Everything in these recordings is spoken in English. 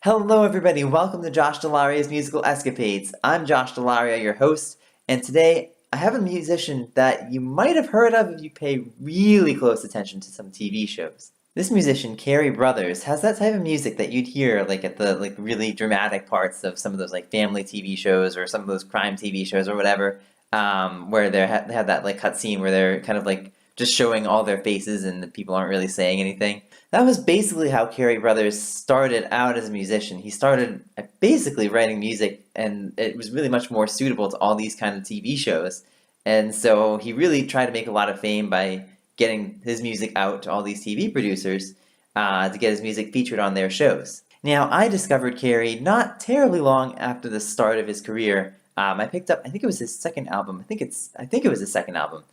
Hello everybody, welcome to Josh Dell'Aria's Musical Escapades. I'm Josh Dell'Aria, your host, and today I have a musician that you might have heard of if you pay really close attention to some TV shows. This musician, Cary Brothers, has that type of music that you'd hear at the really dramatic parts of some of those family TV shows or some of those crime TV shows or whatever, where they have that cut scene where they're kind of just showing all their faces and the people aren't really saying anything. That was basically how Cary Brothers started out as a musician. He started basically writing music, and it was really much more suitable to all these kind of TV shows. And so he really tried to make a lot of fame by getting his music out to all these TV producers to get his music featured on their shows. Now, I discovered Cary not terribly long after the start of his career. I picked up, I think it was his second album. I think it was his second album.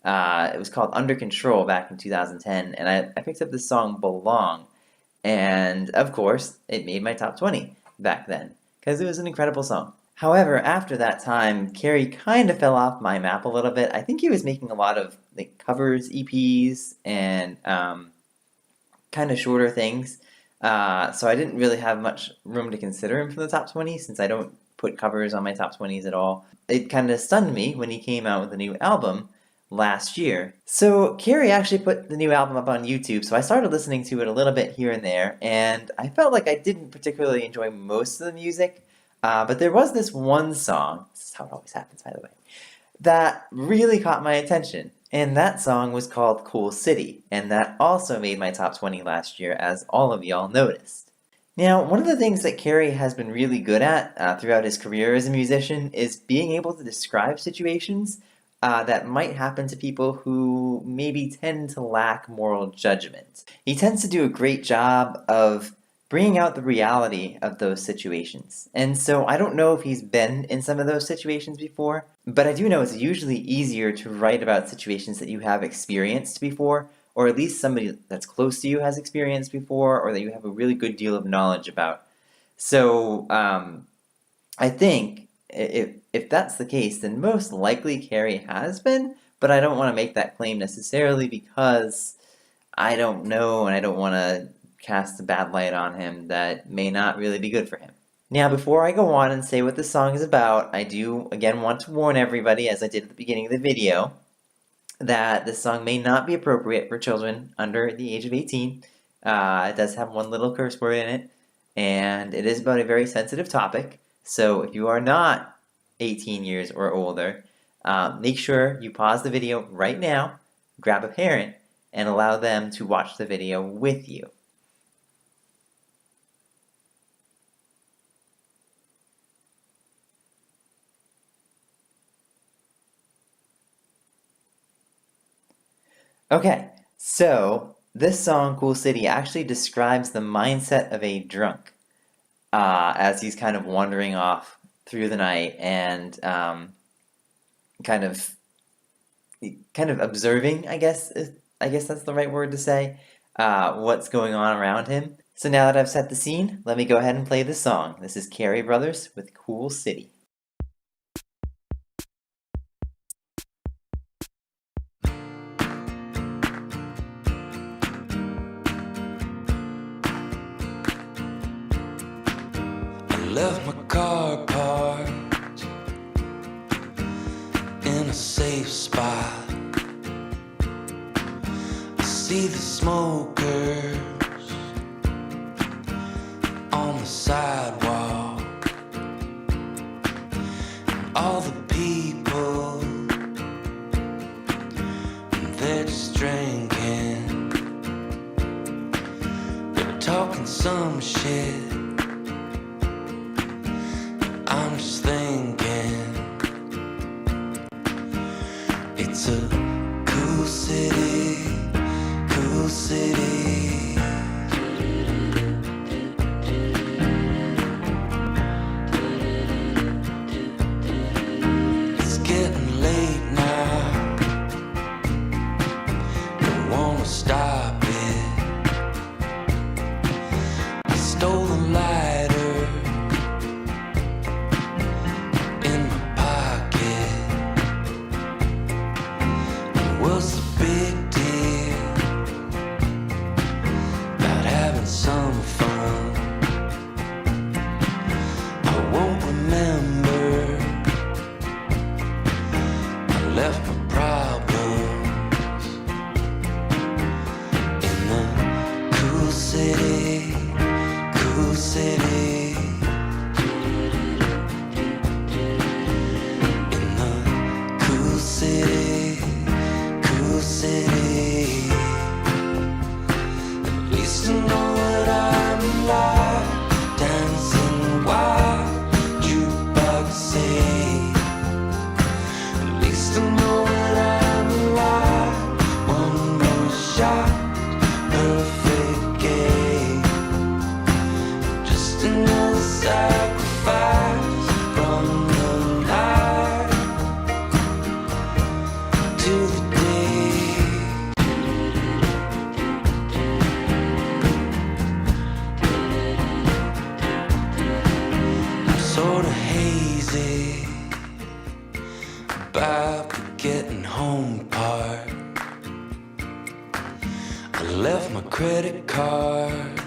It was called Under Control back in 2010, and I picked up this song Belong, and of course it made my top 20 back then because it was an incredible song. However, after that time, Cary kind of fell off my map a little bit. I think he was making a lot of covers, EPs, and kind of shorter things, so I didn't really have much room to consider him for the top 20 since I don't put covers on my top 20s at all. It kind of stunned me when he came out with a new album last year. So Cary actually put the new album up on YouTube, so I started listening to it a little bit here and there, and I felt like I didn't particularly enjoy most of the music, but there was this one song, this is how it always happens by the way, that really caught my attention, and that song was called Cool City, and that also made my top 20 last year, as all of y'all noticed. Now, one of the things that Cary has been really good at throughout his career as a musician is being able to describe situations that might happen to people who maybe tend to lack moral judgment. He tends to do a great job of bringing out the reality of those situations. And so I don't know if he's been in some of those situations before, but I do know it's usually easier to write about situations that you have experienced before, or at least somebody that's close to you has experienced before, or that you have a really good deal of knowledge about. So I think if that's the case, then most likely Cary has been, but I don't want to make that claim necessarily because I don't know and I don't want to cast a bad light on him that may not really be good for him. Now, before I go on and say what this song is about, I do again want to warn everybody, as I did at the beginning of the video, that this song may not be appropriate for children under the age of 18. It does have one little curse word in it, and it is about a very sensitive topic. So if you are not 18 years or older, make sure you pause the video right now, grab a parent, and allow them to watch the video with you. Okay, so this song, Cool City, actually describes the mindset of a drunk. As he's kind of wandering off through the night and kind of observing, I guess that's the right word to say, what's going on around him. So now that I've set the scene, let me go ahead and play this song. This is Cary Brothers with Cool City. Left my car parked in a safe spot. I see the smokers on the sidewalk, and all the people, they're just drinking. They're talking some shit. I'm just thinking, it's a cool city, cool city. It's getting late now, don't wanna stop it. I stole the lighter in my pocket. What's the big deal about having some fun? own part. I left my credit card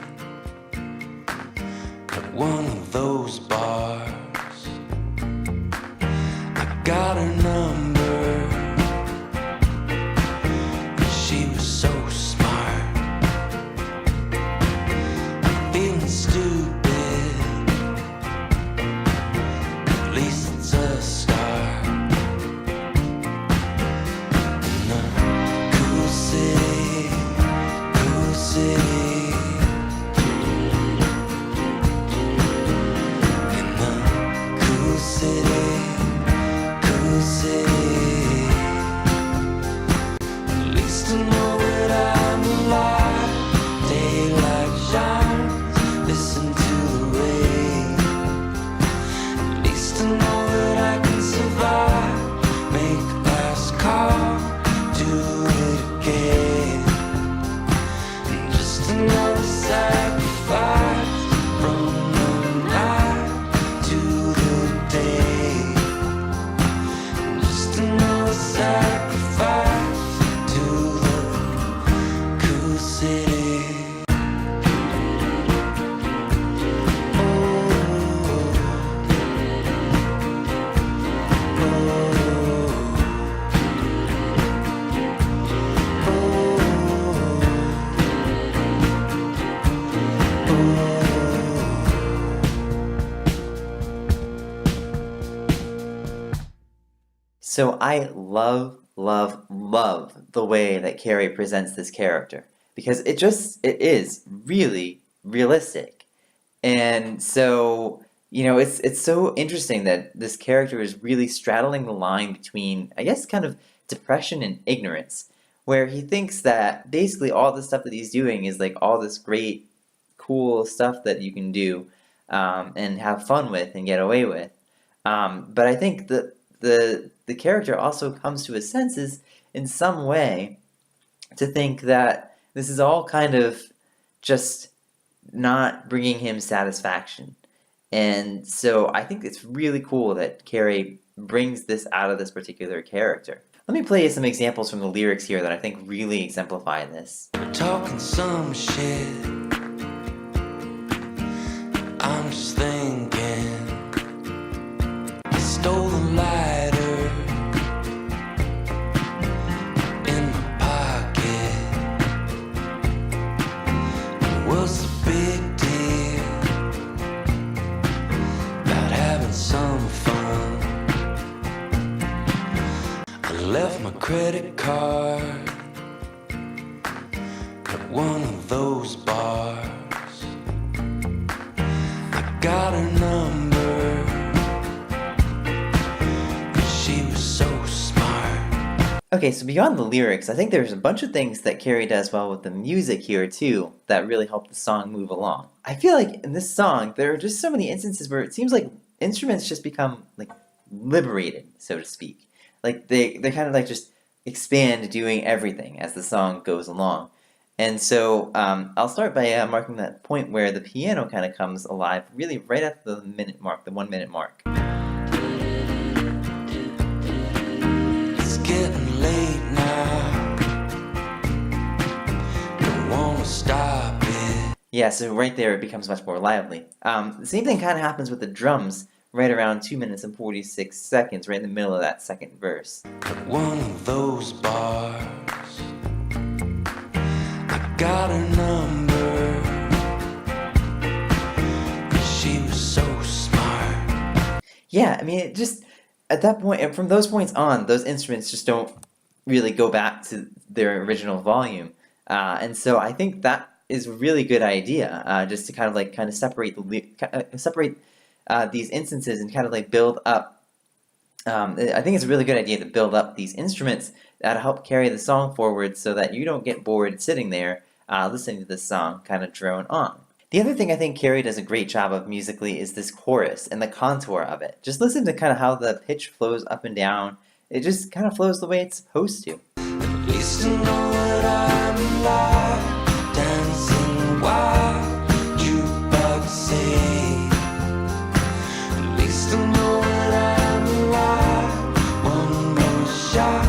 at one of those bars. I got her number. She was so smart. I'm feeling stupid. At least it's a start. In a cool city, cool city. In a cool city, cool city. At least I know that I'm alive. Daylight shines, listen to the rain. At least I know that I can survive. Make a last call, do it again. And just another sacrifice from the night to the day. And just another sacrifice to the cool city. So I love, love, love the way that Cary presents this character because it is really realistic. And so, it's so interesting that this character is really straddling the line between, I guess, kind of depression and ignorance, where he thinks that basically all the stuff that he's doing is like all this great, cool stuff that you can do and have fun with and get away with. But I think that the character also comes to his senses in some way to think that this is all kind of just not bringing him satisfaction. And so I think it's really cool that Cary brings this out of this particular character. Let me play you some examples from the lyrics here that I think really exemplify this. We're talking some shit. I'm just thinking. I stole the lighter in my pocket. What's the big deal about having some fun? I left my credit card at one of those bars. I got her number. She was so smart. Okay, so beyond the lyrics, I think there's a bunch of things that Cary does well with the music here too that really help the song move along. I feel like in this song, there are just so many instances where it seems like instruments just become like liberated, so to speak. Like they kind of like just expand doing everything as the song goes along. And so I'll start by marking that point where the piano kind of comes alive really right at the minute mark, the 1 minute mark. It's getting late now. Don't wanna stop it. Yeah, so right there it becomes much more lively. The same thing kind of happens with the drums right around 2 minutes and 46 seconds, right in the middle of that second verse. At one of those bars, I got her number. She was so smart. Yeah, I mean, it just, at that point, and from those points on, those instruments just don't really go back to their original volume. And so I think that is a really good idea, just to kind of separate these instances and kind of like build up. I think it's a really good idea to build up these instruments that'll help carry the song forward so that you don't get bored sitting there listening to this song kind of drone on. The other thing I think Cary does a great job of musically is this chorus and the contour of it. Just listen to kind of how the pitch flows up and down. It just kind of flows the way it's supposed to. At least I know that I'm alive, dancing while jukebox sings. At least I know that I'm alive. One more shot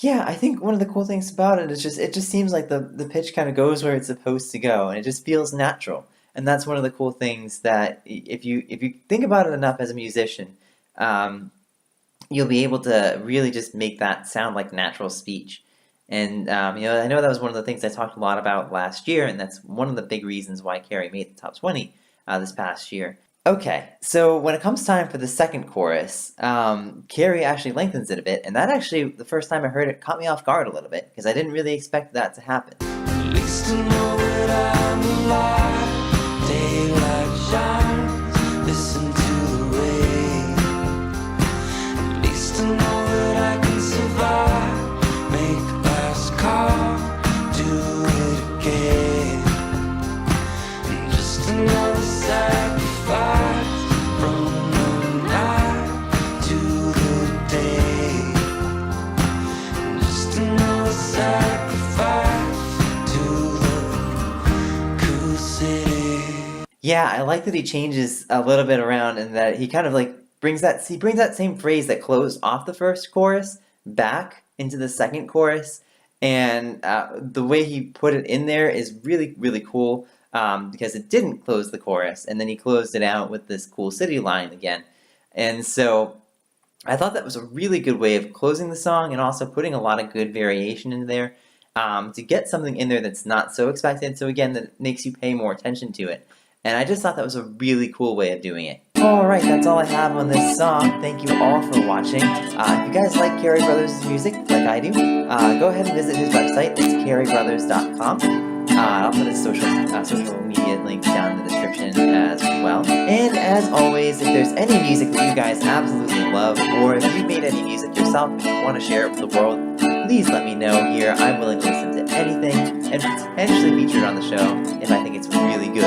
Yeah, I think one of the cool things about it is just it just seems like the pitch kind of goes where it's supposed to go, and it just feels natural. And that's one of the cool things that if you think about it enough as a musician, um, you'll be able to really just make that sound like natural speech. And I know that was one of the things I talked a lot about last year, and that's one of the big reasons why Cary made the top 20 this past year. Okay, so when it comes time for the second chorus, Carrie actually lengthens it a bit, and that actually, the first time I heard it, caught me off guard a little bit, because I didn't really expect that to happen. At least I know that I'm alive. Daylight shines, listen to the rain. At least I know that I can survive. Make a last call, do it again. And just another sacrifice from the night to the day. And just another sacrifice to the cool city. Yeah, I like that he changes a little bit around, and that he kind of like brings that same phrase that closed off the first chorus back into the second chorus, and the way he put it in there is really, really cool, because it didn't close the chorus, and then he closed it out with this cool city line again. And so I thought that was a really good way of closing the song, and also putting a lot of good variation in there, to get something in there that's not so expected, so again, that makes you pay more attention to it. And I just thought that was a really cool way of doing it. Alright, that's all I have on this song. Thank you all for watching. If you guys like Cary Brothers' music, like I do, go ahead and visit his website. It's carybrothers.com. I'll put his social media links down in the description as well. And as always, if there's any music that you guys absolutely love, or if you've made any music yourself and you want to share it with the world, please let me know here. I'm willing to listen to anything and potentially feature it on the show if I think it's really good.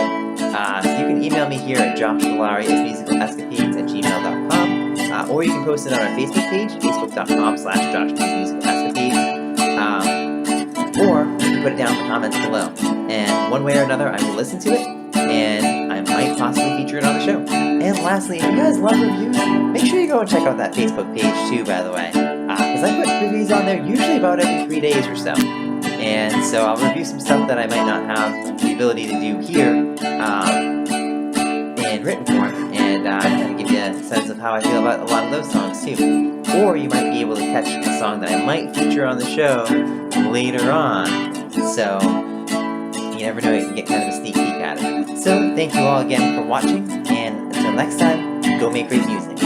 So you can email me here at joshdell'Aria@musicalescapades@gmail.com, or you can post it on our Facebook page, facebook.com/joshdmusicalescapades, or you can put it down in the comments below. And one way or another, I will listen to it, and I might possibly feature it on the show. And lastly, if you guys love reviews, make sure you go and check out that Facebook page too, by the way, because I put reviews on there usually about every 3 days or so. And so I'll review some stuff that I might not have the ability to do here in written form, and kind of give you a sense of how I feel about a lot of those songs too. Or you might be able to catch a song that I might feature on the show later on. So you never know, you can get kind of a sneak peek at it. So thank you all again for watching, and until next time, go make great music.